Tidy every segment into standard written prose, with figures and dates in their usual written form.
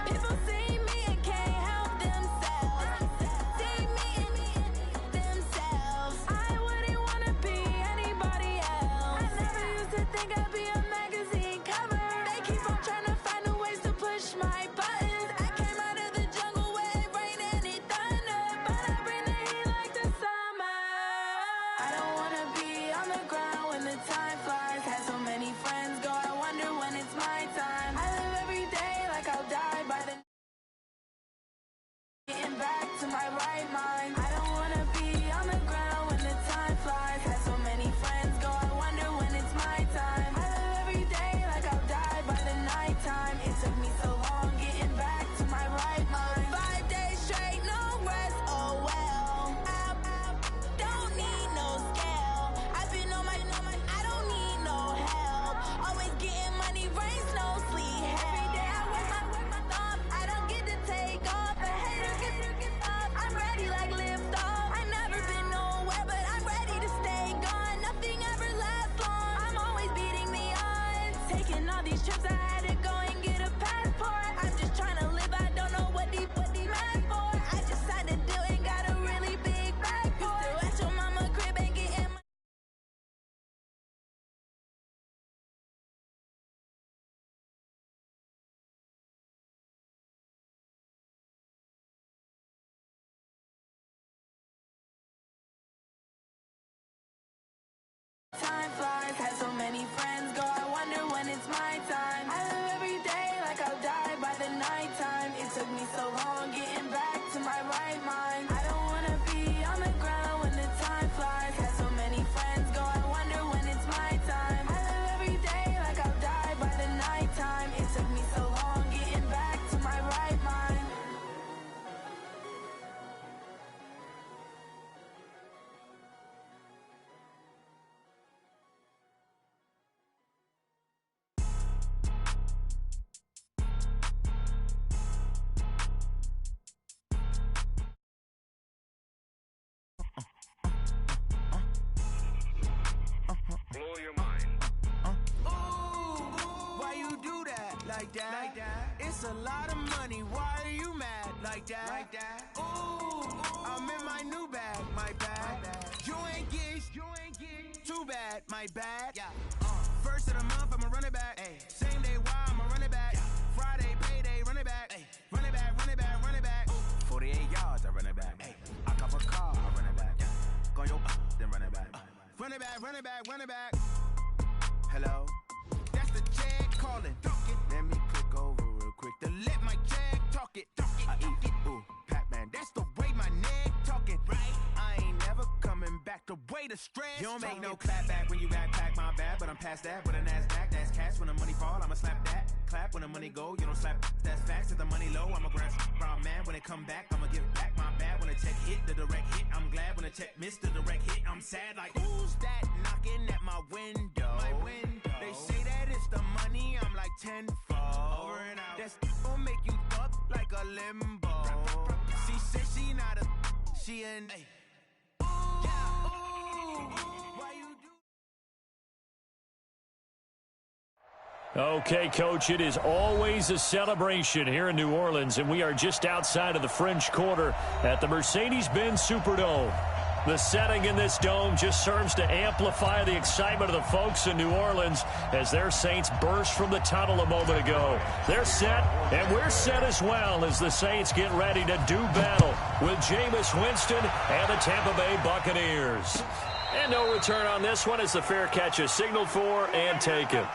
People see me and can't help themselves. See me and themselves. I wouldn't wanna be anybody else. I never used to think I'd be a magazine cover. They keep on trying to find new ways to push my buttons. I came out of the jungle where it rained and it thunder, but I bring the heat like the summer. I don't wanna be on the ground when the time flies. Had so many friends go, I wonder when it's my time. I live every day like I'll die by the getting back to my right mind. I don't wanna be on the ground when the time flies. Had so many friends go, I wonder when it's my time. I live every day like I'll die by the nighttime. It took me so long getting back to my right mind. 5 days straight, no rest, oh well. I don't need no scale. I've been on my, I don't need no help. Always getting money, rain, snow, sleet. Every day I work my thumb. I don't get to take off. The haters get off. I'm ready like lift off. I've never been nowhere, but I'm ready to stay gone. Nothing ever lasts long. I'm always beating the odds. Taking all these trips, I had to go and get a passport. I'm just trying to live. I don't know what deep mad for. I just signed a deal and got a really big bag for it. Still at your mama crib and getting my time flies. Had so many friends go, I wonder when it's my time. I live every day like I'll die by the nighttime. It took me so long getting back to my right mind. I don't wanna be on the ground when the time flies. Had so many friends go, I wonder when it's my time. I live every day like I'll die by the nighttime. It took me so long getting back to my right mind. Blow your mind. Why you do that? Like that? It's a lot of money. Why are you mad? Like that? Ooh, I'm in my new bag. My bag. You ain't get. Too bad. My bad. First of the month, I'ma run it back. Same day, why I'ma run it back. Friday, payday, run it back. Run it back, run it back, run it back. 48 yards, I run it back. I cop a car, I run it back. Go yo, then run it back. Run it back, run it back, run it back. Hello? That's the jag calling. Let me click over real quick to let my jag talk it. I eat it. Ooh, Pac-Man, that's the way my neck talking. Right? I ain't never coming back the way the stress. You don't make no clap back when you backpack, my bad. But I'm past that with a NASDAQ. That's cash when the money fall, I'ma slap that. Clap when the money go, you don't slap. That's facts. If the money low, I'ma grab brown man. When it come back, I'ma give back my bad. When the check hit, the direct hit. I'm glad when the check missed the direct hit. I'm sad like, who's that knocking at my window? My window. They say that it's the money, I'm like tenfold. Over and out. That's gon' make you up like a limbo. She said she not a, she an. Ooh, why you do? Okay, Coach, it is always a celebration here in New Orleans, and we are just outside of the French Quarter at the Mercedes-Benz Superdome. The setting in this dome just serves to amplify the excitement of the folks in New Orleans as their Saints burst from the tunnel a moment ago. They're set, and we're set as well as the Saints get ready to do battle with Jameis Winston and the Tampa Bay Buccaneers. And no return on this one as the fair catch is signaled for and taken.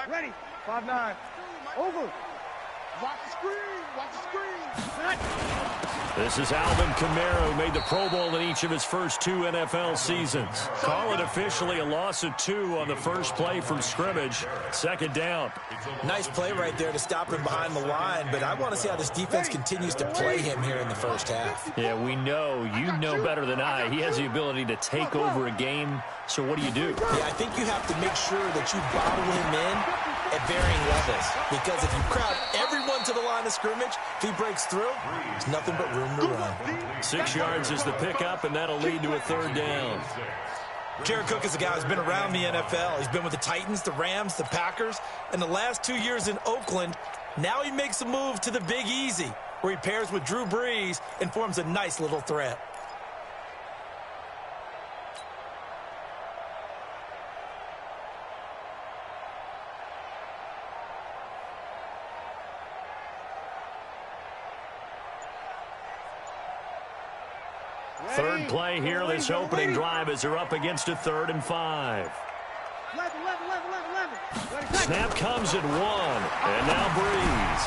Ready. 5-9. Over. Watch the screen. Watch the screen. This is Alvin Kamara, who made the Pro Bowl in each of his first 2 NFL seasons. Call it officially a loss of 2 on the first play from scrimmage. Second down. Nice play right there to stop him behind the line, but I want to see how this defense continues to play him here in the first half. Yeah, we know. You know better than I. He has the ability to take over a game. So what do you do? Yeah, I think you have to make sure that you bottle him in at varying levels, because if you crowd everyone to the line of scrimmage, if he breaks through, there's nothing but room to run. 6 yards is the pickup, and that'll lead to a 3rd down. Jared Cook is a guy who's been around the NFL. He's been with the Titans, the Rams, the Packers, and the last 2 years in Oakland. Now he makes a move to the Big Easy, where he pairs with Drew Brees and forms a nice little threat. Third play here, this opening drive as they're up against a 3rd and 5. Snap comes at 1, and now Breeze.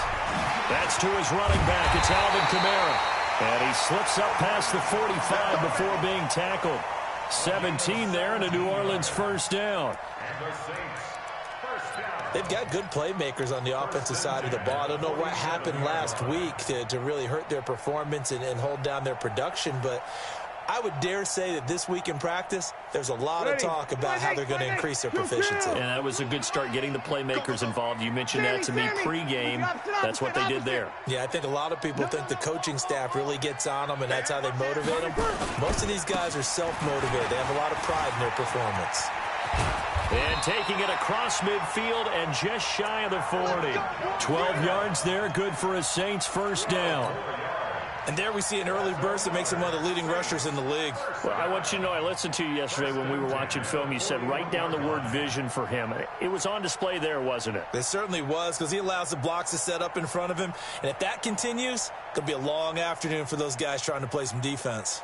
That's to his running back. It's Alvin Kamara. And he slips up past the 45 before being tackled. 17 there and a New Orleans 1st down. They've got good playmakers on the offensive side of the ball. I don't know what happened last week to really hurt their performance and hold down their production, but I would dare say that this week in practice, there's a lot of talk about how they're going to increase their proficiency. And that was a good start, getting the playmakers involved. You mentioned that to me pregame. That's what they did there. Yeah, I think a lot of people think the coaching staff really gets on them, and that's how they motivate them. Most of these guys are self-motivated. They have a lot of pride in their performance. And taking it across midfield and just shy of the 40. 12 yards there, good for a Saints 1st down. And there we see an early burst that makes him one of the leading rushers in the league. Well, I want you to know, I listened to you yesterday when we were watching film. You said write down the word vision for him. It was on display there, wasn't it? It certainly was, because he allows the blocks to set up in front of him. And if that continues, it'll be a long afternoon for those guys trying to play some defense.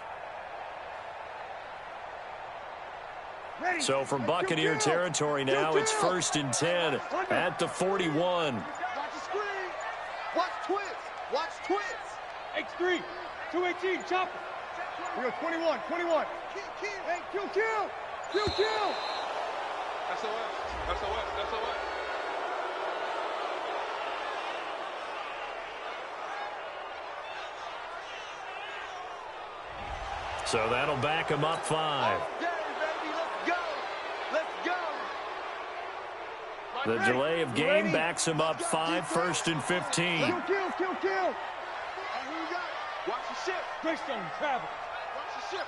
So from Buccaneer territory now, it's 1st and 10 at the 41. Watch the screen. Watch twist. Watch twist. X3. 218. Chopper. We go 21. 21. Hey, kill. SOS. So that'll back him up 5. The delay of game backs him up 5, 1st and 15. Kill. Watch the ship. Greystone, travel. Watch the ship.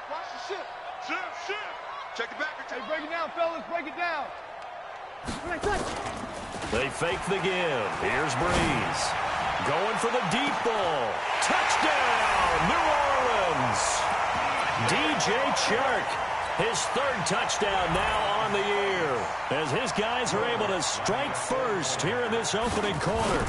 Ship. Check it back. Hey, break it down, fellas. Break it down. They fake the give. Here's Breeze. Going for the deep ball. Touchdown, New Orleans. DJ Chark, his 3rd touchdown now on the year, as his guys are able to strike first here in this opening quarter.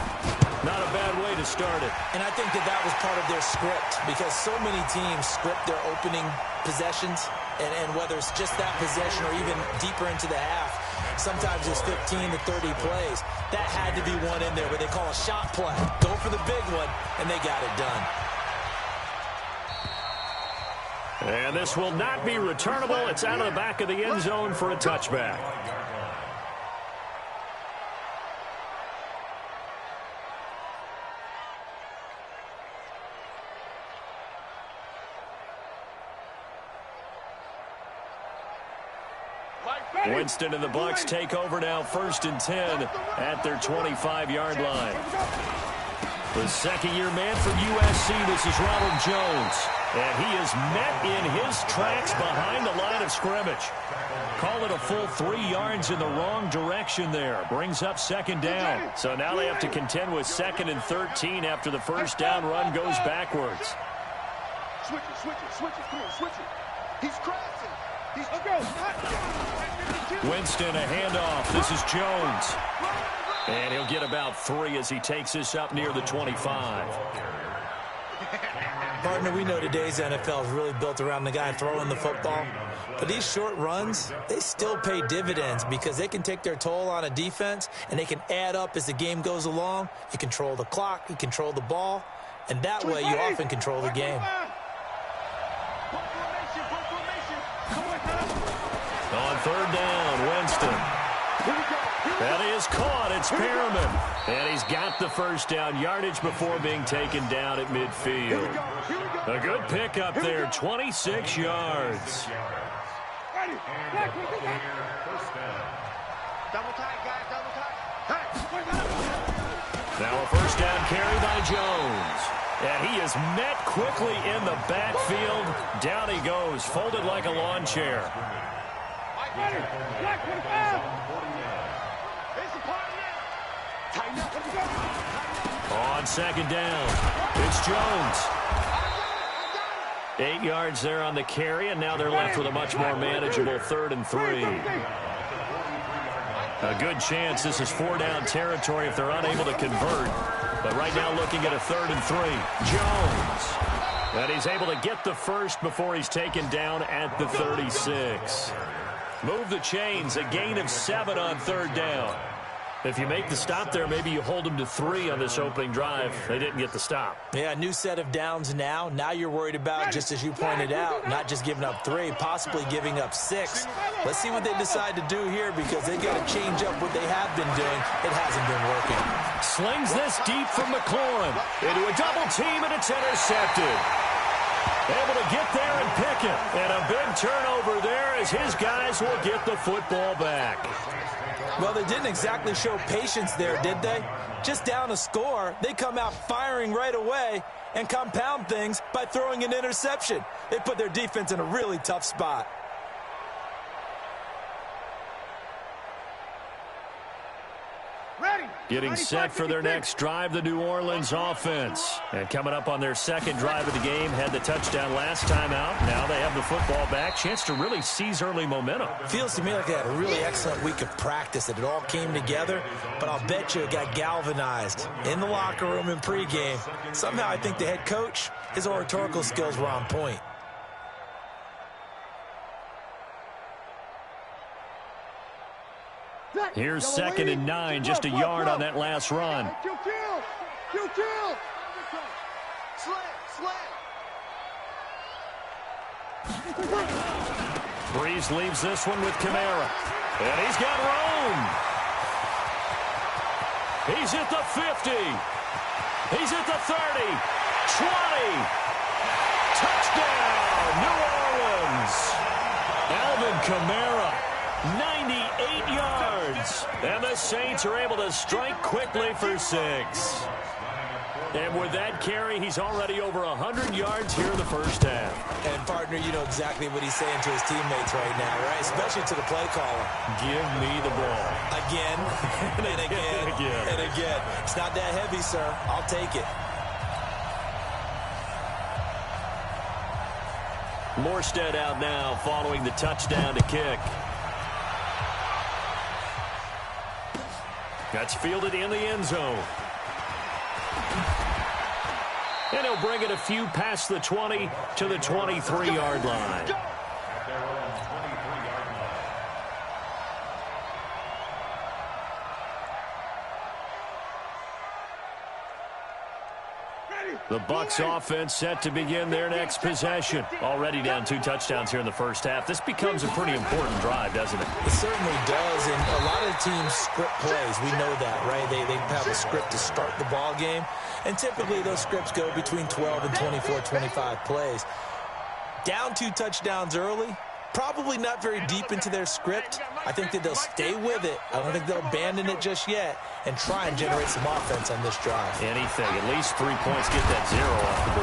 Not a bad way to start it. And I think that was part of their script, because so many teams script their opening possessions, and whether it's just that possession or even deeper into the half, sometimes it's 15 to 30 plays. That had to be one in there where they call a shot play. Go for the big one, and they got it done. And this will not be returnable. It's out of the back of the end zone for a touchback. Winston and the Bucs take over now, 1st and 10 at their 25-yard line. The second-year man for USC, this is Ronald Jones. And he is met in his tracks behind the line of scrimmage. Call it a full 3 yards in the wrong direction there. Brings up 2nd down. So now they have to contend with 2nd and 13 after the 1st down run goes backwards. Switch it. Come on, switch it. He's crashing. Winston, a handoff. This is Jones. And he'll get about 3 as he takes this up near the 25. Partner, we know today's NFL is really built around the guy throwing the football. But these short runs, they still pay dividends because they can take their toll on a defense, and they can add up as the game goes along. You control the clock, you control the ball, and that way you often control the game. On 3rd down, Winston. That is caught. It's Perriman. And he's got the 1st down yardage before being taken down at midfield. A good pickup there, 26 yards. Now Now a first down carry by Jones. And he is met quickly in the backfield. Down he goes, folded like a lawn chair. On second down, it's Jones. 8 yards there on the carry, and now they're left with a much more manageable 3rd and 3. A good chance this is 4-down territory if they're unable to convert. But right now looking at a 3rd and 3. Jones. And he's able to get the first before he's taken down at the 36. Move the chains, a gain of 7 on 3rd down. If you make the stop there, maybe you hold them to 3 on this opening drive. They didn't get the stop. Yeah, new set of downs now. Now you're worried about, just as you pointed out, not just giving up 3, possibly giving up 6. Let's see what they decide to do here because they've got to change up what they have been doing. It hasn't been working. Slings this deep from McLaurin into a double team, and it's intercepted. Able to get there and pick it. And a big turnover there as his guys will get the football back. Well, they didn't exactly show patience there, did they? Just down a score, they come out firing right away and compound things by throwing an interception. They put their defense in a really tough spot. Getting set for their next drive, the New Orleans offense. And coming up on their second drive of the game, had the touchdown last time out. Now they have the football back. Chance to really seize early momentum. Feels to me like they had a really excellent week of practice, that it all came together. But I'll bet you it got galvanized in the locker room in pregame. Somehow I think the head coach, his oratorical skills were on point. Here's 2nd and 9, just a yard on that last run. Breeze leaves this one with Kamara. And he's got room. He's at the 50. He's at the 30. 20. Touchdown, New Orleans. Alvin Kamara. 98 yards. And the Saints are able to strike quickly for 6. And with that carry, he's already over 100 yards here in the first half. And, partner, you know exactly what he's saying to his teammates right now, right? Especially to the play caller. Give me the ball. Again, and again, and again. It's not that heavy, sir. I'll take it. Morstead out now following the touchdown to kick. That's fielded in the end zone. And he'll bring it a few past the 20 to the 23-yard line. The Bucs offense set to begin their next possession. Already down 2 touchdowns here in the first half. This becomes a pretty important drive, doesn't it? It certainly does, and a lot of teams script plays. We know that, right? They have a script to start the ball game, and typically those scripts go between 12 and 24, 25 plays. Down 2 touchdowns early, probably not very deep into their script. I think that they'll stay with it. I don't think they'll abandon it just yet and try and generate some offense on this drive. Anything. At least 3 points, get that 0 off the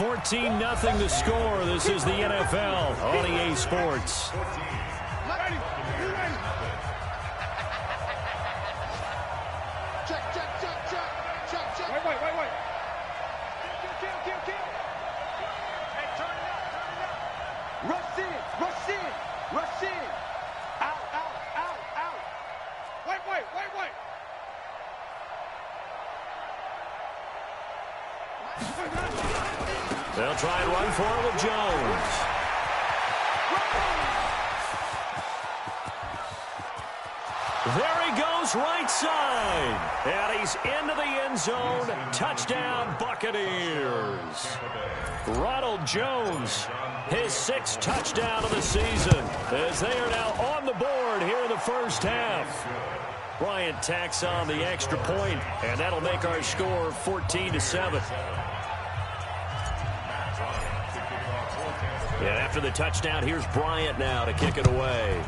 board. 14-0 the score. This is the NFL on EA Sports. They'll try and run for it with Jones. There he goes, right side. And he's into the end zone. Touchdown, Buccaneers. Ronald Jones, his 6th touchdown of the season, as they are now on the board here in the first half. Bryant tacks on the extra point, and that'll make our score 14-7. And after the touchdown, here's Bryant now to kick it away.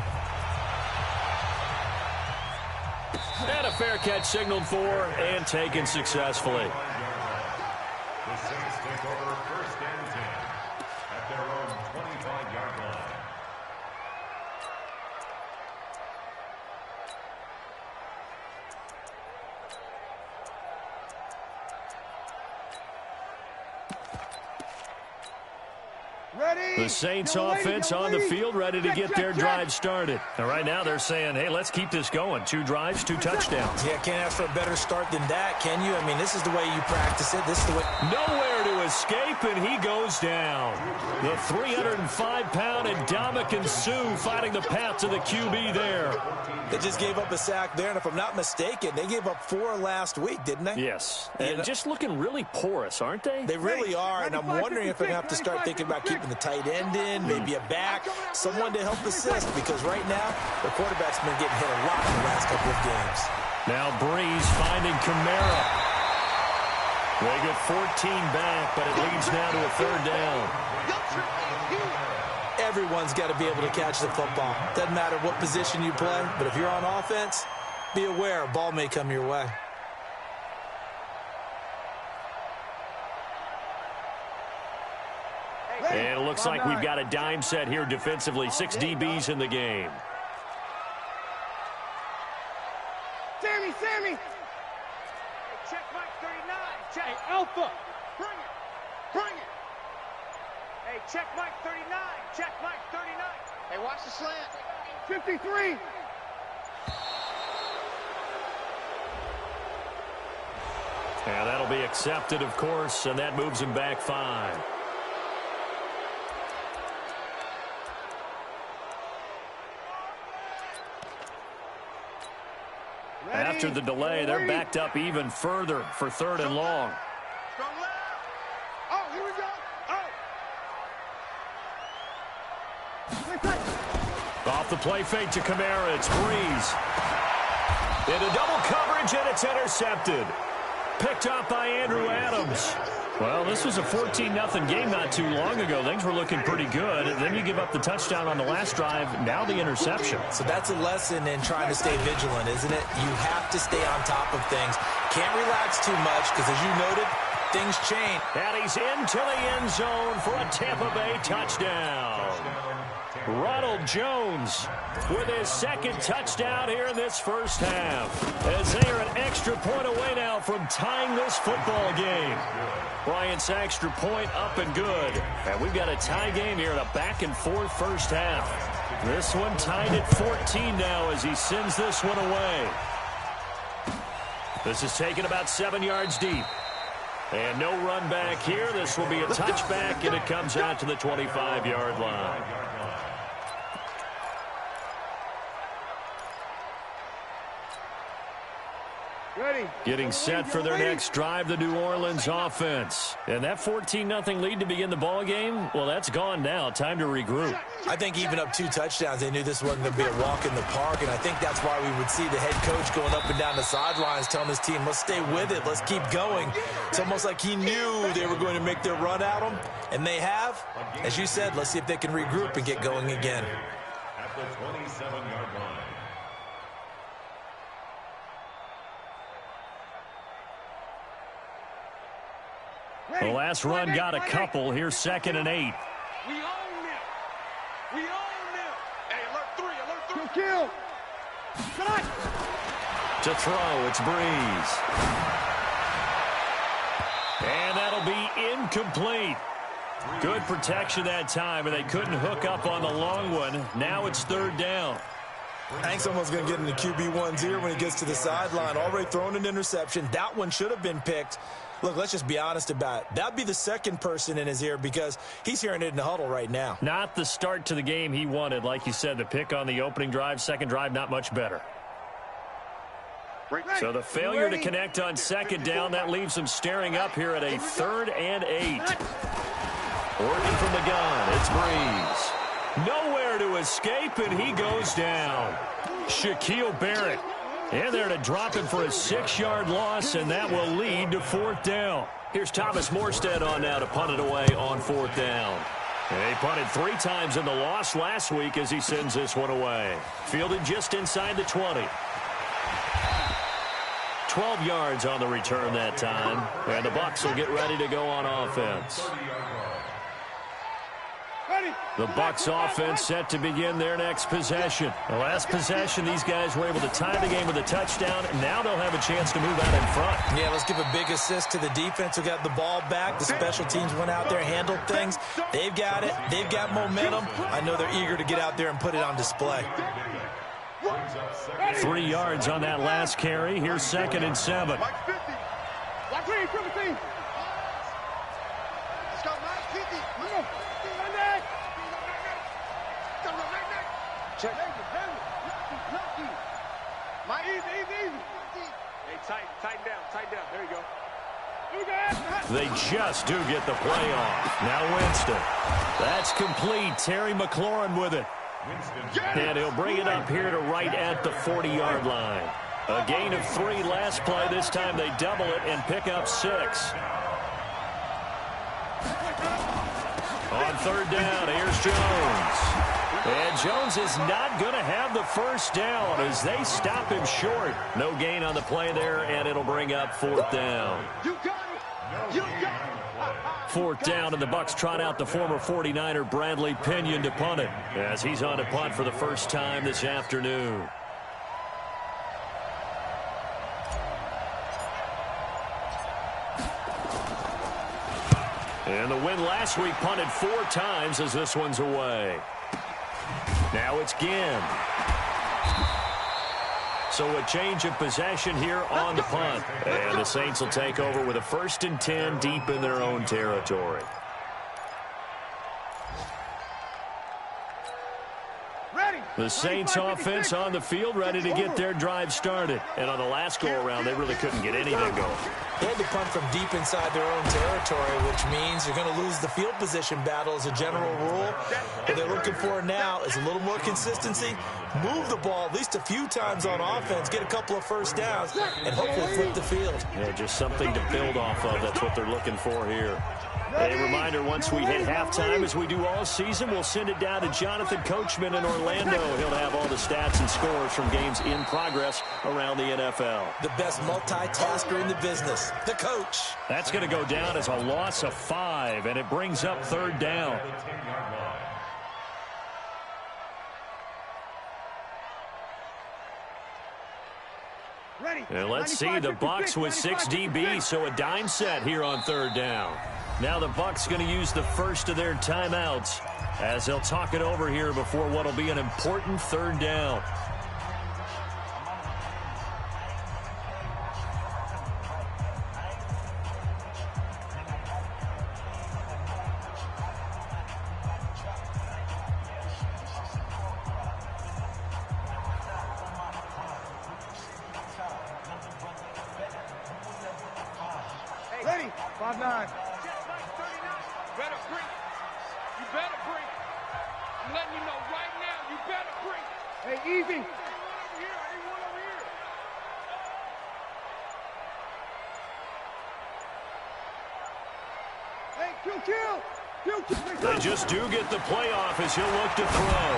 And a fair catch signaled for and taken successfully. The Saints take over first and 10 at their own 25-yard line. The Saints offense on the field, ready to get their drive started. And right now they're saying, hey, let's keep this going. 2 drives, 2 touchdowns. Yeah, can't ask for a better start than that, can you? I mean, this is the way you practice it. This is the way. Nowhere to escape, and he goes down. The 305-pound Ndamukong Suh fighting the path to the QB there. They just gave up a sack there, and if I'm not mistaken, they gave up 4 last week, didn't they? Yes, and just looking really porous, aren't they? They really are, and I'm wondering if they're going to have to start thinking about keeping the tight end in, maybe a back, someone to help assist, because right now, the quarterback's been getting hit a lot in the last couple of games. Now Breeze finding Kamara. They get 14 back, but it leads now to a 3rd down. Everyone's got to be able to catch the football. Doesn't matter what position you play, but if you're on offense, be aware a ball may come your way. And it looks like we've got a dime set here defensively. 6 DBs in the game. Sammy! Hey, check Mike 39. Check. Hey, Alpha. Bring it. Hey, check Mike 39. Check Mike 39. Hey, watch the slant. 53. And that'll be accepted, of course, and that moves him back 5. After the delay, they're backed up even further for 3rd and long. Oh, here we go. Oh. Off the play fake to Kamara, it's Breeze. Into double coverage, and it's intercepted. Picked up by Andrew Adams. Well, this was a 14-0 game not too long ago. Things were looking pretty good. Then you give up the touchdown on the last drive. Now the interception. So that's a lesson in trying to stay vigilant, isn't it? You have to stay on top of things. Can't relax too much because, as you noted, things change. And he's into the end zone for a Tampa Bay touchdown. Ronald Jones with his 2nd touchdown here in this first half, as they are an extra point away now from tying this football game. Bryant's extra point up and good. And we've got a tie game here in a back-and-forth first half. This one tied at 14 now as he sends this one away. This is taken about 7 yards deep. And no run back here. This will be a touchback, and it comes out to the 25-yard line. Ready. Getting set for their next drive, the New Orleans offense. And that 14-0 lead to begin the ball game, well, that's gone now. Time to regroup. I think even up 2 touchdowns, they knew this wasn't going to be a walk in the park, and I think that's why we would see the head coach going up and down the sidelines telling his team, let's stay with it, let's keep going. It's almost like he knew they were going to make their run at him, and they have. As you said, let's see if they can regroup and get going again. At the 27-yard line. The last run got a couple. Here's 2nd and 8. We own them. We own them. Hey, alert 3. Kill. Tonight. To throw, it's Breeze. And that'll be incomplete. Good protection that time, and they couldn't hook up on the long one. Now it's 3rd down. I think someone's going to get in the QB1's ear when he gets to the sideline. Already thrown an interception. That one should have been picked. Look, let's just be honest about it. That'd be the 2nd person in his ear because he's hearing it in the huddle right now. Not the start to the game he wanted. Like you said, the pick on the opening drive, 2nd drive, not much better. So the failure to connect on 2nd down, that leaves them staring up here at a 3rd and 8. Working from the gun, it's Breeze. Nowhere to escape, and he goes down. Shaquille Barrett in there to drop him for a 6-yard loss, and that will lead to 4th down. Here's Thomas Morstead on now to punt it away on 4th down. And he punted 3 times in the loss last week as he sends this one away. Fielded just inside the 20. 12 yards on the return that time. And the Bucs will get ready to go on offense. The Bucs offense set to begin their next possession. The last possession, these guys were able to tie the game with a touchdown, and now they'll have a chance to move out in front. Yeah, let's give a big assist to the defense who got the ball back. The special teams went out there, handled things. They've got it. They've got momentum. I know they're eager to get out there and put it on display. 3 yards on that last carry. Here's 2nd and 7. Watch green, triple team. Let's go, Mike 50. Check. Mike, easy. Hey, tighten down. There you go. They just do get the play off. Now Winston. That's complete. Terry McLaurin with it. And he'll bring it up here to right at the 40-yard line. A gain of 3 last play. This time they double it and pick up 6. On 3rd down, here's Jones. And Jones is not going to have the first down as they stop him short. No gain on the play there, and it'll bring up 4th down. You got it. 4th down, and the Bucs trot out the former 49er Bradley Pinion to punt it, as he's on to punt for the first time this afternoon. And the win last week punted 4 times as this one's away. Now it's Ginn. So a change of possession here on the punt. And the Saints will take over with a 1st and 10 deep in their own territory. The Saints offense on the field ready to get their drive started. And on the last go-around, they really couldn't get anything going. They had to punt from deep inside their own territory, which means you're going to lose the field position battle as a general rule. What they're looking for now is a little more consistency, move the ball at least a few times on offense, get a couple of first downs, and hopefully flip the field. Yeah, just something to build off of. That's what they're looking for here. A reminder, once we hit halftime, as we do all season, we'll send it down to Jonathan Coachman in Orlando. He'll have all the stats and scores from games in progress around the NFL. The best multitasker in the business, the coach. That's going to go down as a loss of 5, and it brings up 3rd down. And let's see, the Bucs with 6 DBs, so a dime set here on 3rd down. Now the Bucs going to use the first of their timeouts as they'll talk it over here before what will be an important 3rd down. Ready? 5-9. Better bring it. You better bring it. I'm letting you know right now, you better bring it. Hey, easy. Anyone over here. Hey, kill. They just do get the playoff as he'll look to throw.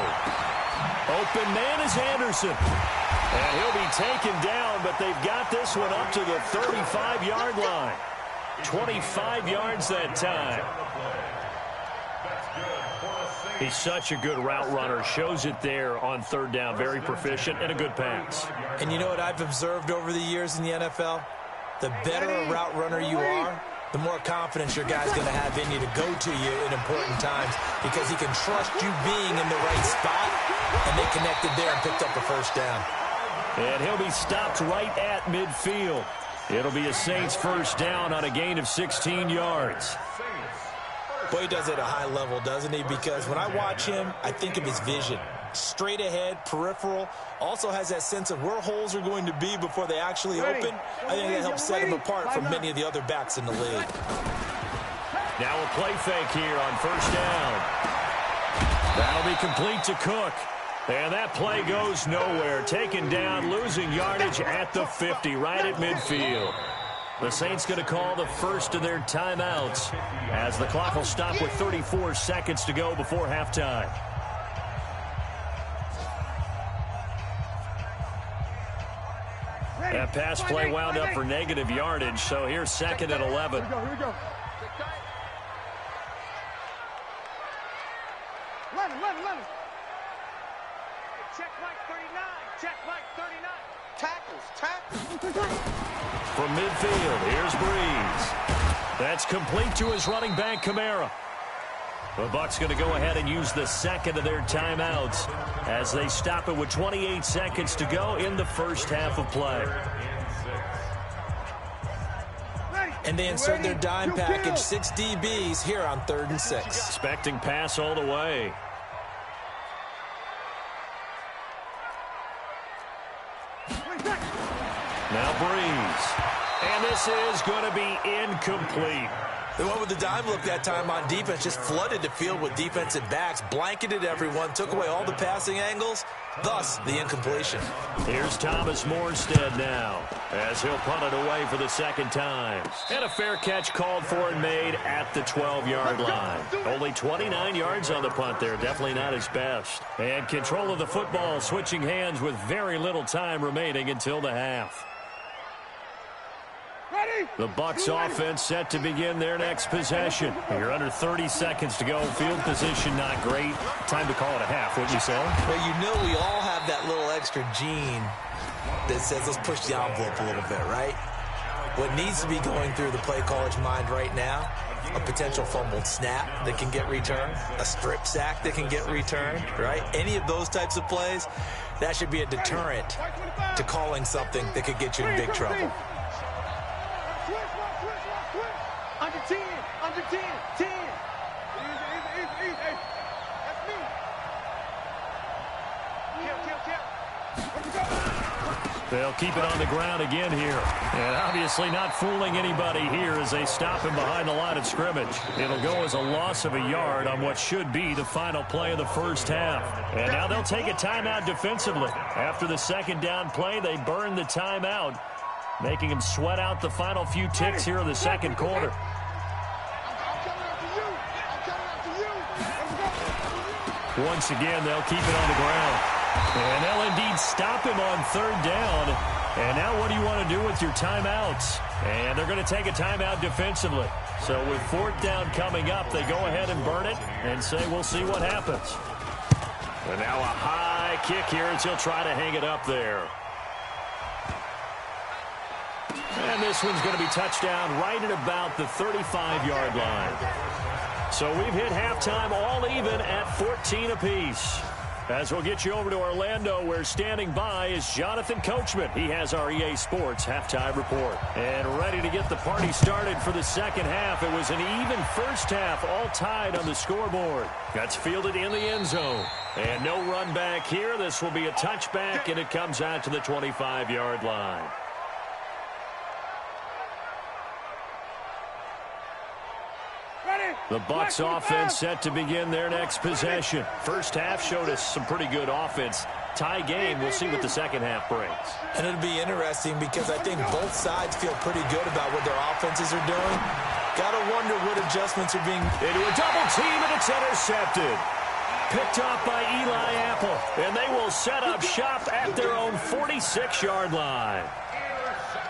Open man is Anderson. And he'll be taken down, but they've got this one up to the 35-yard line. 25 yards that time. He's such a good route runner. Shows it there on 3rd down. Very proficient and a good pass. And you know what I've observed over the years in the NFL? The better a route runner you are, the more confidence your guy's going to have in you to go to you in important times because he can trust you being in the right spot, and they connected there and picked up a 1st down. And he'll be stopped right at midfield. It'll be a Saints 1st down on a gain of 16 yards. Boy, he does it at a high level, doesn't he? Because when I watch him, I think of his vision. Straight ahead, peripheral. Also has that sense of where holes are going to be before they actually open. I think that helps set him apart from many of the other backs in the league. Now a play fake here on 1st down. That'll be complete to Cook. And that play goes nowhere. Taken down, losing yardage at the 50, right at midfield. The Saints going to call the first of their timeouts as the clock will stop with 34 seconds to go before halftime. That pass play wound up for negative yardage, so here's 2nd and 11. Here we go. Lennon. Check Mike 39. Check Mike 39. Tackles. From midfield, here's Breeze. That's complete to his running back, Kamara. The Bucs going to go ahead and use the 2nd of their timeouts as they stop it with 28 seconds to go in the first half of play. And they insert their dime package, 6 DBs here on 3rd and 6. Expecting pass all the way. Now Breeze. And this is going to be incomplete. They went with the dime look that time on defense, just flooded the field with defensive backs, blanketed everyone, took away all the passing angles, thus the incompletion. Here's Thomas Morstead now as he'll punt it away for the 2nd time. And a fair catch called for and made at the 12-yard line. Only 29 yards on the punt there, definitely not his best. And control of the football switching hands with very little time remaining until the half. The Bucs offense set to begin their next possession. You're under 30 seconds to go. Field position not great. Time to call it a half, wouldn't you say? Well, you know we all have that little extra gene that says let's push the envelope a little bit, right? What needs to be going through the play caller's mind right now, a potential fumbled snap that can get returned, a strip sack that can get returned, right? Any of those types of plays, that should be a deterrent to calling something that could get you in big trouble. Under 10. 10. Easy. That's me. Kill. They'll keep it on the ground again here. And obviously not fooling anybody here as they stop him behind the line of scrimmage. It'll go as a loss of a yard on what should be the final play of the first half. And now they'll take a timeout defensively. After the 2nd down play, they burn the timeout, making him sweat out the final few ticks here in the 2nd quarter. Once again, they'll keep it on the ground. And they'll indeed stop him on 3rd down. And now what do you want to do with your timeouts? And they're going to take a timeout defensively. So with 4th down coming up, they go ahead and burn it and say we'll see what happens. And now a high kick here as he'll try to hang it up there. And this one's going to be touchdown right at about the 35-yard line. So we've hit halftime all even at 14 apiece. As we'll get you over to Orlando, where standing by is Jonathan Coachman. He has our EA Sports halftime report. And ready to get the party started for the 2nd half. It was an even first half, all tied on the scoreboard. That's fielded in the end zone. And no run back here. This will be a touchback, and it comes out to the 25-yard line. The Bucs offense set to begin their next possession. First half showed us some pretty good offense. Tie game. We'll see what the 2nd half brings. And it'll be interesting because I think both sides feel pretty good about what their offenses are doing. Got to wonder what adjustments are being... Into a double team, and it's intercepted. Picked off by Eli Apple. And they will set up shop at their own 46-yard line.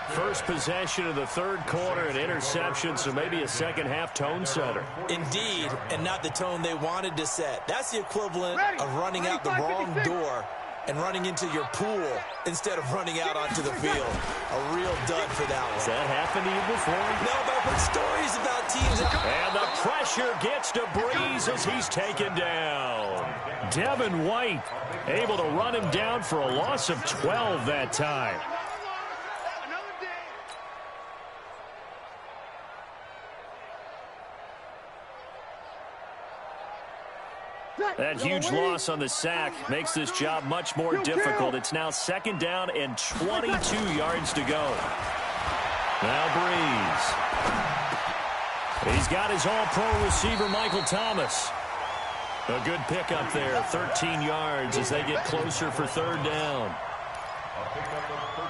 First possession of the 3rd quarter, an interception, so maybe a 2nd half tone setter. Indeed, and not the tone they wanted to set. That's the equivalent of running out the wrong door and running into your pool instead of running out onto the field. A real dud for that one. Has that happened to you before? No, but I've heard stories about teams. And the pressure gets to Breeze as he's taken down. Devin White able to run him down for a loss of 12 that time. That huge loss on the sack makes this job much more difficult. It's now 2nd down and 22 yards to go. Now Breeze. He's got his all-pro receiver, Michael Thomas. A good pickup there, 13 yards as they get closer for 3rd down.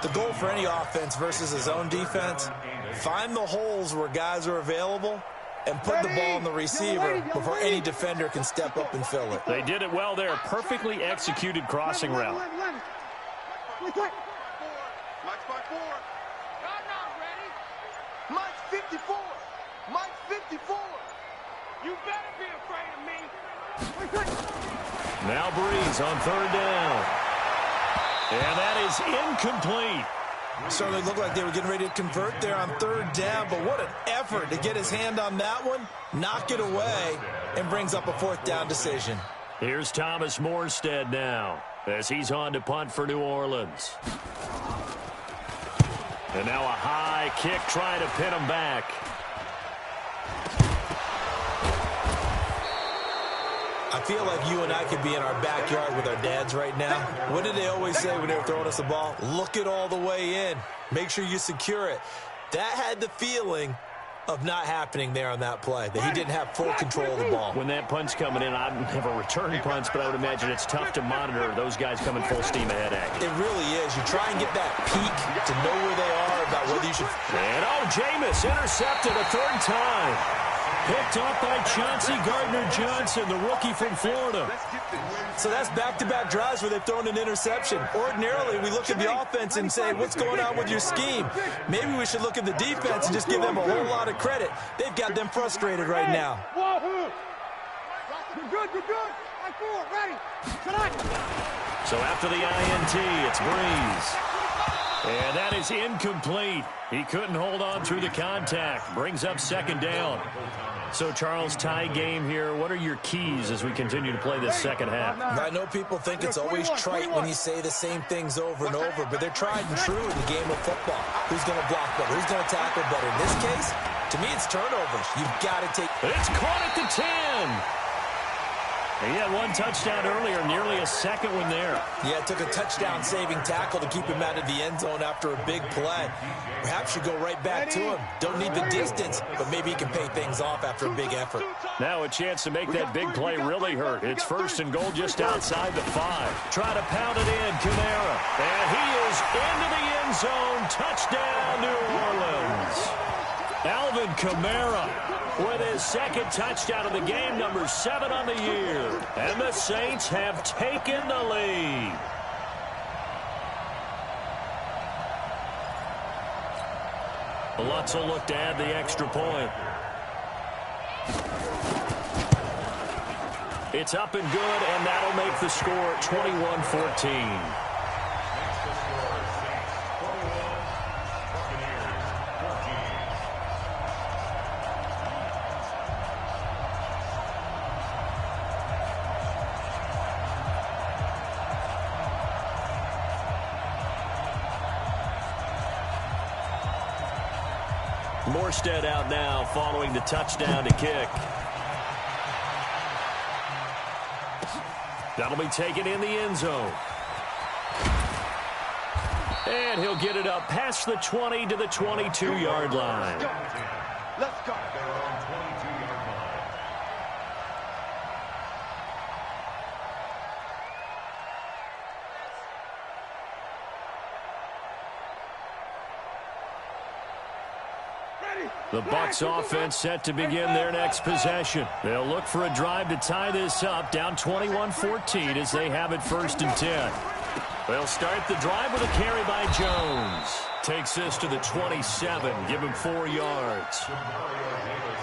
The goal for any offense versus his own defense, find the holes where guys are available and put the ball in the receiver before any defender can step up and fill it. They did it well there. Perfectly executed crossing route. Mike spot 4. 54. You better be afraid of me. Now Breeze on third down. And that is incomplete. Certainly looked like they were getting ready to convert there on third down, but what an effort to get his hand on that one, knock it away, and brings up a fourth down decision. Here's Thomas Morstead now as he's on to punt for New Orleans. And now a high kick trying to pin him back. I feel like you and I could be in our backyard with our dads right now. What did they always say when they were throwing us the ball? Look it all the way in. Make sure you secure it. That had the feeling of not happening there on that play, that he didn't have full control of the ball. When that punt's coming in, I never return punts, but I would imagine it's tough to monitor those guys coming full steam ahead at you. It really is. You try and get that peek to know where they are about whether you should. And Jameis intercepted a third time. Picked up by Chauncey Gardner-Johnson, the rookie from Florida. So that's back-to-back drives where they've thrown an interception. Ordinarily, we look at the offense and say, what's going on with your scheme? Maybe we should look at the defense and just give them a whole lot of credit. They've got them frustrated right now. You're good, you're good. I'm forward, ready. So after the INT, it's Breeze. And that is incomplete. He couldn't hold on through the contact. Brings up second down. So, Charles, tie game here. What are your keys as we continue to play this second half? I know people think it's always trite when you say the same things over and over, but they're tried and true in the game of football. Who's going to block better? Who's going to tackle better? In this case, to me, it's turnovers. You've got to take. It's caught at the 10. He had one touchdown earlier, nearly a second one there. Yeah, it took a touchdown-saving tackle to keep him out of the end zone after a big play. Perhaps you go right back to him. Don't need the distance, but maybe he can pay things off after a big effort. Now a chance to make that big play really hurt. It's first and goal just outside the 5. Try to pound it in, Kamara. And he is into the end zone. Touchdown, New Orleans. Alvin Kamara with his second touchdown of the game, number 7 on the year. And the Saints have taken the lead. Lutz will look to add the extra point. It's up and good, and that'll make the score 21-14. Morstead out now following the touchdown to kick. That'll be taken in the end zone. And he'll get it up past the 20 to the 22-yard line. Let's go. The Bucs offense set to begin their next possession. They'll look for a drive to tie this up, down 21-14 as they have it first and 10. They'll start the drive with a carry by Jones. Takes this to the 27, give him 4 yards.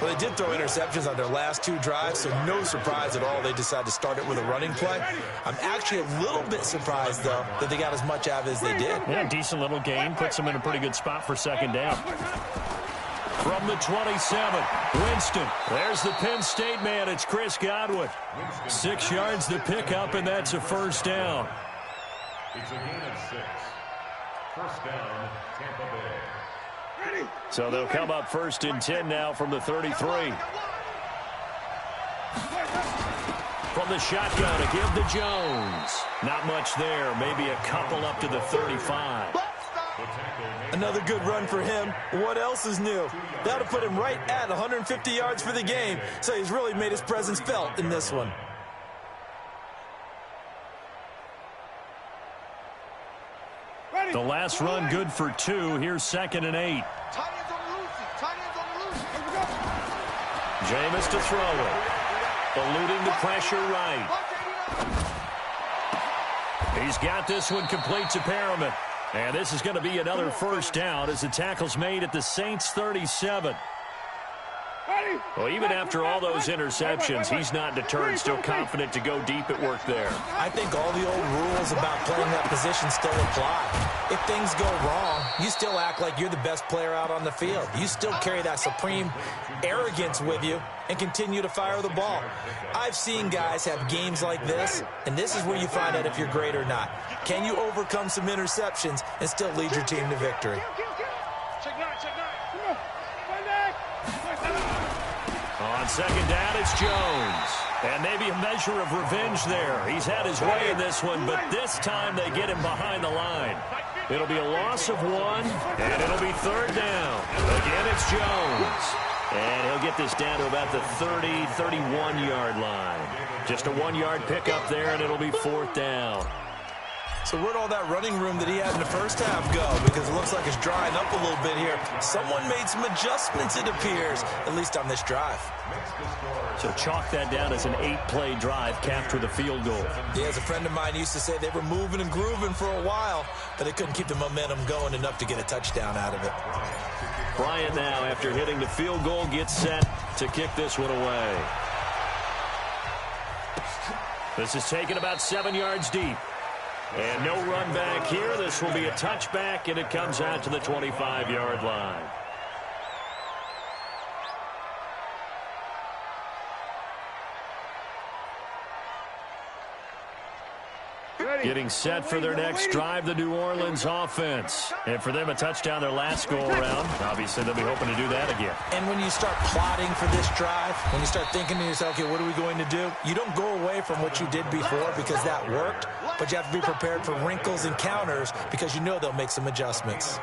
Well, they did throw interceptions on their last 2 drives, so no surprise at all they decided to start it with a running play. I'm actually a little bit surprised, though, that they got as much out of it as they did. Yeah, decent little gain. Puts them in a pretty good spot for second down. From the 27, Winston. There's the Penn State man. It's Chris Godwin. 6 yards to pick up, and that's a first down. It's a gain of 6. First down, Tampa Bay. So they'll come up first and 10 now from the 33. From the shotgun to give to Jones. Not much there. Maybe a couple up to the 35. Another good run for him. What else is new? That'll put him right at 150 yards for the game, so he's really made his presence felt in this one. The last run good for 2. Here's second and 8. Jameis to throw it. Eluding the pressure right. He's got this one complete to Perriman. And this is going to be another first down as the tackle's made at the Saints 37. Well, even after all those interceptions, he's not deterred, still confident to go deep at work there. I think all the old rules about playing that position still apply. If things go wrong, you still act like you're the best player out on the field. You still carry that supreme arrogance with you and continue to fire the ball. I've seen guys have games like this, and this is where you find out if you're great or not. Can you overcome some interceptions and still lead your team to victory? On second down, it's Jones. And maybe a measure of revenge there. He's had his way in this one, but this time they get him behind the line. It'll be a loss of 1, and it'll be third down. Again, it's Jones. And he'll get this down to about the 30, 31-yard line. Just a 1-yard pickup there, and it'll be fourth down. So where'd all that running room that he had in the first half go? Because it looks like it's drying up a little bit here. Someone made some adjustments, it appears, at least on this drive. So chalk that down as an 8-play drive capped with a field goal. Yeah, as a friend of mine used to say, they were moving and grooving for a while, but they couldn't keep the momentum going enough to get a touchdown out of it. Bryant now, after hitting the field goal, gets set to kick this one away. This is taken about 7 yards deep. And no run back here. This will be a touchback, and it comes out to the 25-yard line. Getting set for their next drive, the New Orleans offense. And for them, a touchdown their last go-around. Obviously, they'll be hoping to do that again. And when you start plotting for this drive, when you start thinking to yourself, okay, what are we going to do? You don't go away from what you did before because that worked, but you have to be prepared for wrinkles and counters because you know they'll make some adjustments.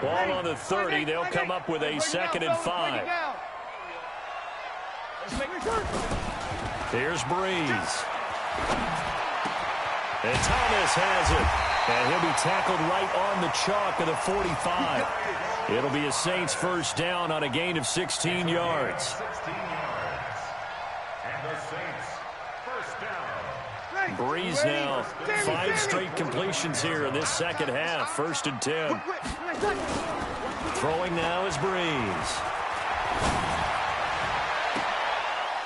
Ball on the 30. They'll come up with a 2nd and 5. Here's Breeze. And Thomas has it. And he'll be tackled right on the chalk of the 45. It'll be a Saints first down on a gain of 16 yards. 16 yards. And the Saints first down. Breeze now 5 straight completions here in this second half. 1st and 10. Throwing now is Breeze.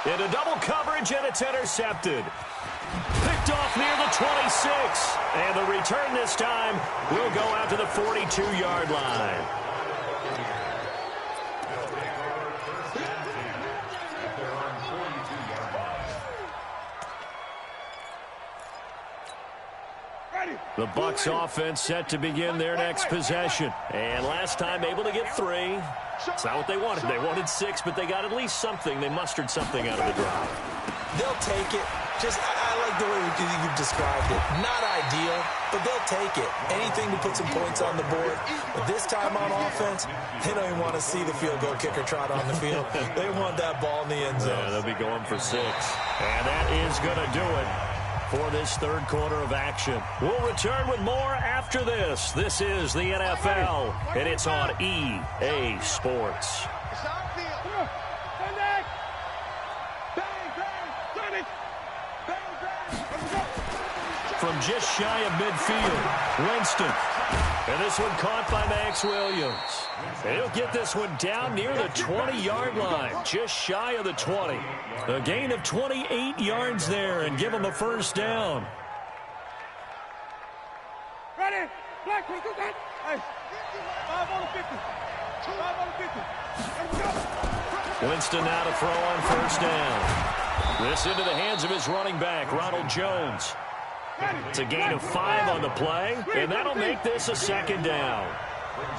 Into double coverage, and it's intercepted. Picked off near the 26. And the return this time will go out to the 42-yard line. The Bucs offense set to begin their next possession. And last time able to get 3. It's not what they wanted. They wanted 6, but they got at least something. They mustered something out of the drive. They'll take it. I like the way you've described it. Not ideal, but they'll take it. Anything to put some points on the board. But this time on offense, they don't even want to see the field goal kicker trot on the field. They want that ball in the end zone. Yeah, they'll be going for 6. And that is going to do it for this third quarter of action. We'll return with more after this. This is the NFL, and it's on EA Sports. From just shy of midfield, Winston. And this one caught by Max Williams. And he'll get this one down near the 20-yard line, just shy of the 20. A gain of 28 yards there and give him a first down. Ready? Black, we do that. Hey, 5 on the 50. 5 on the 50. Let's go. Winston now to throw on first down. This into the hands of his running back, Ronald Jones. It's a gain of 5 on the play, and that'll make this a second down.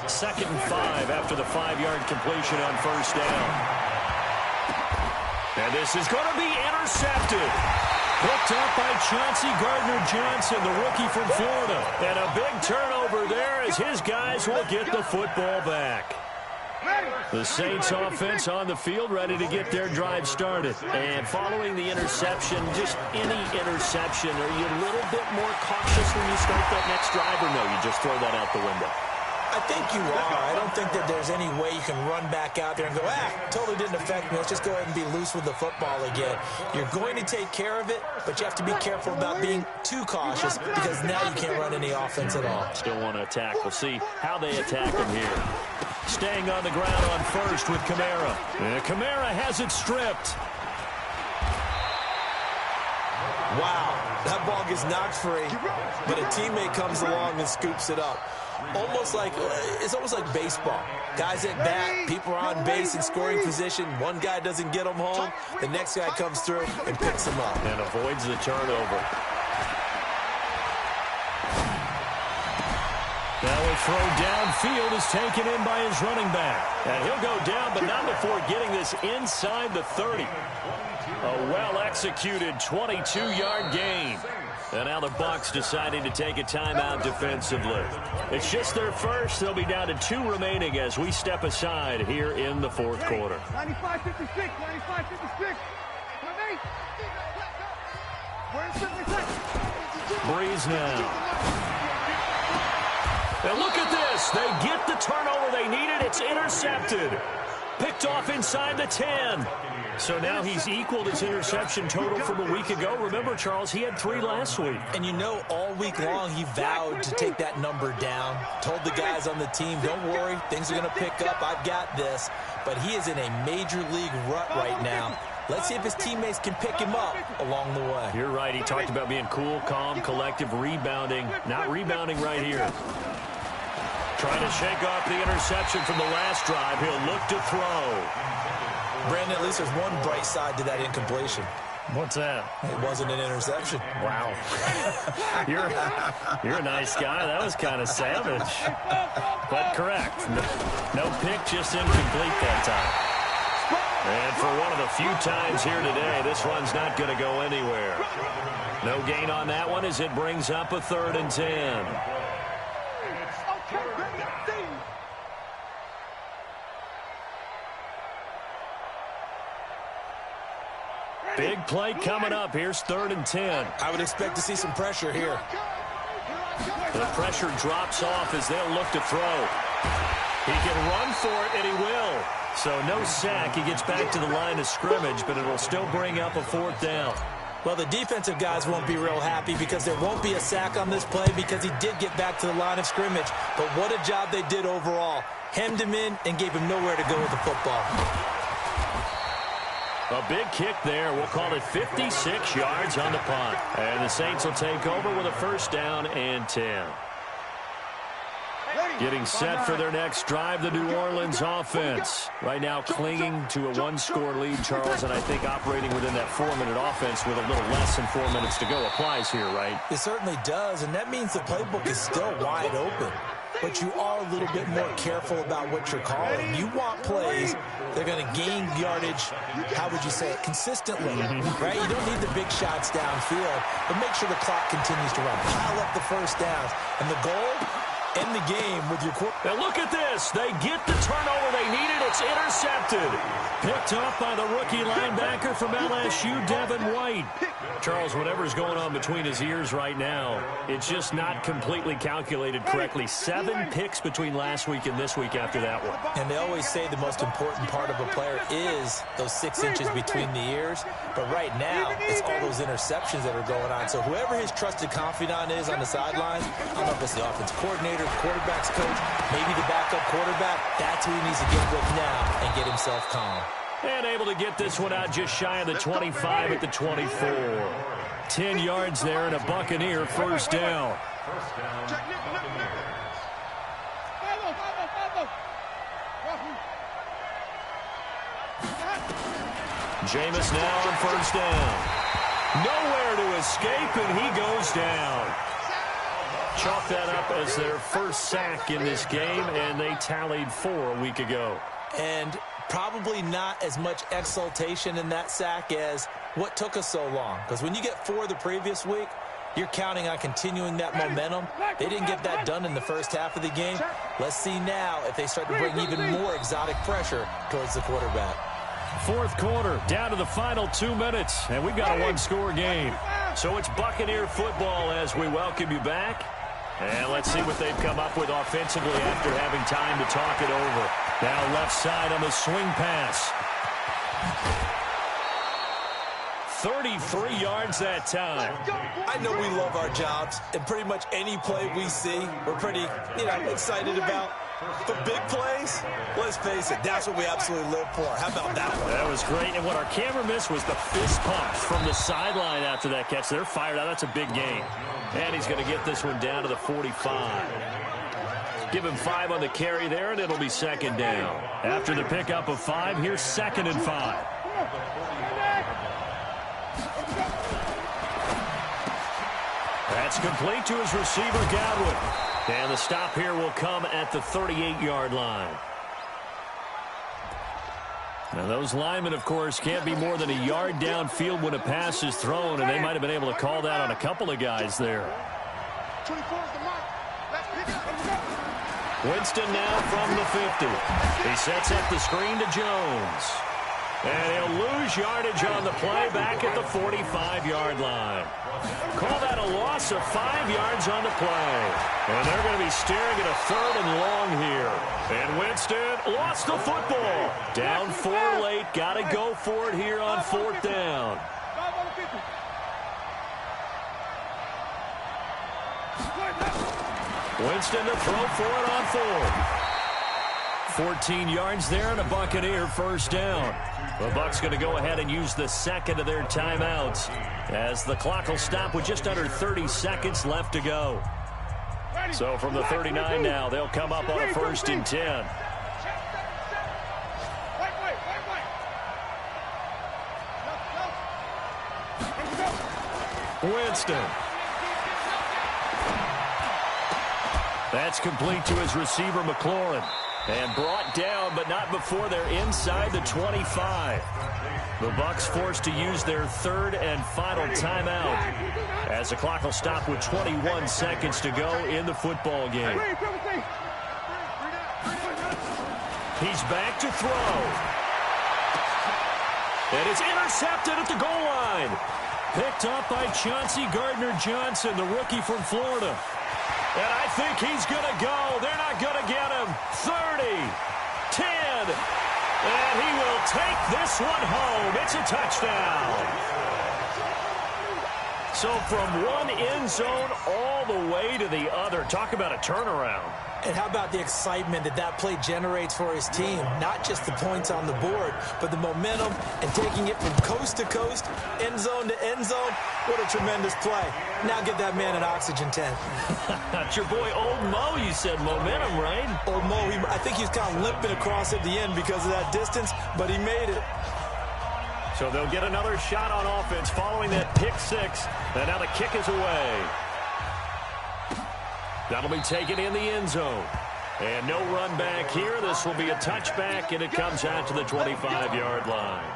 2nd and 5 after the 5-yard completion on first down. And this is going to be intercepted. Picked up by Chauncey Gardner-Johnson, the rookie from Florida. And a big turnover there as his guys will get the football back. The Saints offense on the field ready to get their drive started. And following the interception, just any interception, are you a little bit more cautious when you start that next drive, or no, you just throw that out the window? I think you are. I don't think that there's any way you can run back out there and go, totally didn't affect me. Let's just go ahead and be loose with the football again. You're going to take care of it, but you have to be careful about being too cautious because now you can't run any offense at all. Still want to attack. We'll see how they attack them here. staying on the ground on first with Kamara. And Kamara has it stripped. Wow, that ball gets knocked free, but a teammate comes along and scoops it up. It's almost like baseball. Guys at bat, people are on base in scoring position. One guy doesn't get them home. The next guy comes through and picks them up. And avoids the turnover. Now a throw downfield is taken in by his running back. And he'll go down, but not before getting this inside the 30. A well-executed 22-yard gain. And now the Bucs deciding to take a timeout defensively. It's just their first. They'll be down to 2 remaining as we step aside here in the fourth quarter. 95-56, 95-56. Breeze now. And look at this. They get the turnover they needed. It's intercepted. Picked off inside the 10. So now he's equaled his interception total from a week ago. Remember, Charles, he had 3 last week. And you know, all week long he vowed to take that number down. Told the guys on the team, don't worry, things are going to pick up. I've got this. But he is in a major league rut right now. Let's see if his teammates can pick him up along the way. You're right. He talked about being cool, calm, collective, rebounding. Not rebounding right here. Trying to shake off the interception from the last drive. He'll look to throw. Brandon, at least there's one bright side to that incompletion. What's that? It wasn't an interception. Wow. You're a nice guy. That was kind of savage. But correct. No pick, just incomplete that time. And for one of the few times here today, this one's not going to go anywhere. No gain on that one as it brings up a 3rd and 10. Big play coming up. Here's 3rd and 10. I would expect to see some pressure here. The pressure drops off as they'll look to throw. He can run for it, and he will. So no sack. He gets back to the line of scrimmage, but it'll still bring up a 4th down. Well, the defensive guys won't be real happy because there won't be a sack on this play because he did get back to the line of scrimmage. But what a job they did overall. Hemmed him in and gave him nowhere to go with the football. A big kick there. We'll call it 56 yards on the punt. And the Saints will take over with a 1st down and 10. Getting set for their next drive, the New Orleans offense. Right now clinging to a 1-score lead, Charles, and I think operating within that 4-minute offense with a little less than 4 minutes to go applies here, right? It certainly does, and that means the playbook is still wide open. But you are a little bit more careful about what you're calling. You want plays they're going to gain yardage, how would you say it, consistently, right? You don't need the big shots downfield, but make sure the clock continues to run. Pile up the 1st downs. And the goal, end the game with your quarterback. Now look at this. They get the turnover they needed. It's intercepted. Picked off by the rookie linebacker from LSU, Devin White. Charles, whatever's going on between his ears right now, it's just not completely calculated correctly. 7 picks between last week and this week after that one. And they always say the most important part of a player is those 6 inches between the ears. But right now, it's all those interceptions that are going on. So whoever his trusted confidant is on the sidelines, I don't know if it's the offense coordinator, quarterback's coach, maybe the backup quarterback, that's who he needs to get with now and get himself calm. And able to get this one out just shy of the 25 at the 24. 10 yards there and a Buccaneer 1st down. Jameis now on 1st down. Nowhere to escape, and he goes down. Chalk that up as their 1st sack in this game, and they tallied 4 a week ago. And probably not as much exultation in that sack as what took us so long. Because when you get 4 the previous week, you're counting on continuing that momentum. They didn't get that done in the 1st half of the game. Let's see now if they start to bring even more exotic pressure towards the quarterback. 4th quarter, down to the final 2 minutes, and we've got a 1-score game. So it's Buccaneer football as we welcome you back. And let's see what they've come up with offensively after having time to talk it over. Now left side on the swing pass. 33 yards that time. I know we love our jobs, and pretty much any play we see, we're pretty, excited about. For big plays, let's face it, that's what we absolutely live for. How about that one? That was great, and what our camera missed was the fist pump from the sideline after that catch. They're fired out. That's a big gain. And he's going to get this one down to the 45. Give him 5 on the carry there, and it'll be second down. After the pickup of 5, here's 2nd and 5. That's complete to his receiver, Godwin. And the stop here will come at the 38-yard line. Now, those linemen, of course, can't be more than a yard downfield when a pass is thrown, and they might have been able to call that on a couple of guys there. 24 is the mark. Let's pick it up. Winston now from the 50. He sets up the screen to Jones. And he'll lose yardage on the play back at the 45-yard line. Call that a loss of 5 yards on the play. And they're going to be staring at a 3rd and long here. And Winston lost the football. Down 4 late. Got to go for it here on 4th down. Winston to throw for it on 4th. 14 yards there and a Buccaneer first down. The Bucs going to go ahead and use the second of their timeouts as the clock will stop with just under 30 seconds left to go. So from the 39 now, they'll come up on a 1st and 10. Winston. That's complete to his receiver, McLaurin. And brought down, but not before they're inside the 25. The Bucs forced to use their 3rd and final timeout as the clock will stop with 21 seconds to go in the football game. He's back to throw. And it's intercepted at the goal line. Picked up by Chauncey Gardner-Johnson, the rookie from Florida. And I think he's going to go. They're not going to get him. 30, 10, and he will take this one home. It's a touchdown. So from one end zone all the way to the other. Talk about a turnaround. And how about the excitement that that play generates for his team? Not just the points on the board, but the momentum and taking it from coast to coast, end zone to end zone. What a tremendous play. Now get that man an oxygen tent. That's your boy Old Mo, you said. Momentum, right? Old Mo, I think he's kind of limping across at the end because of that distance, but he made it. So they'll get another shot on offense following that pick 6. And now the kick is away. That'll be taken in the end zone. And no run back here. This will be a touchback, and it comes out to the 25-yard line.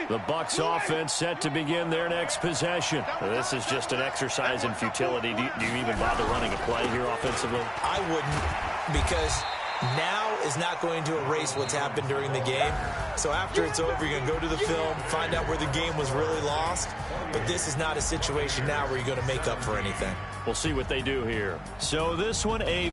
The Bucs offense set to begin their next possession. This is just an exercise in futility. Do you even bother running a play here offensively? I wouldn't, because now is not going to erase what's happened during the game. So after it's over, you're going to go to the film, find out where the game was really lost. But this is not a situation now where you're going to make up for anything. We'll see what they do here. So this one, a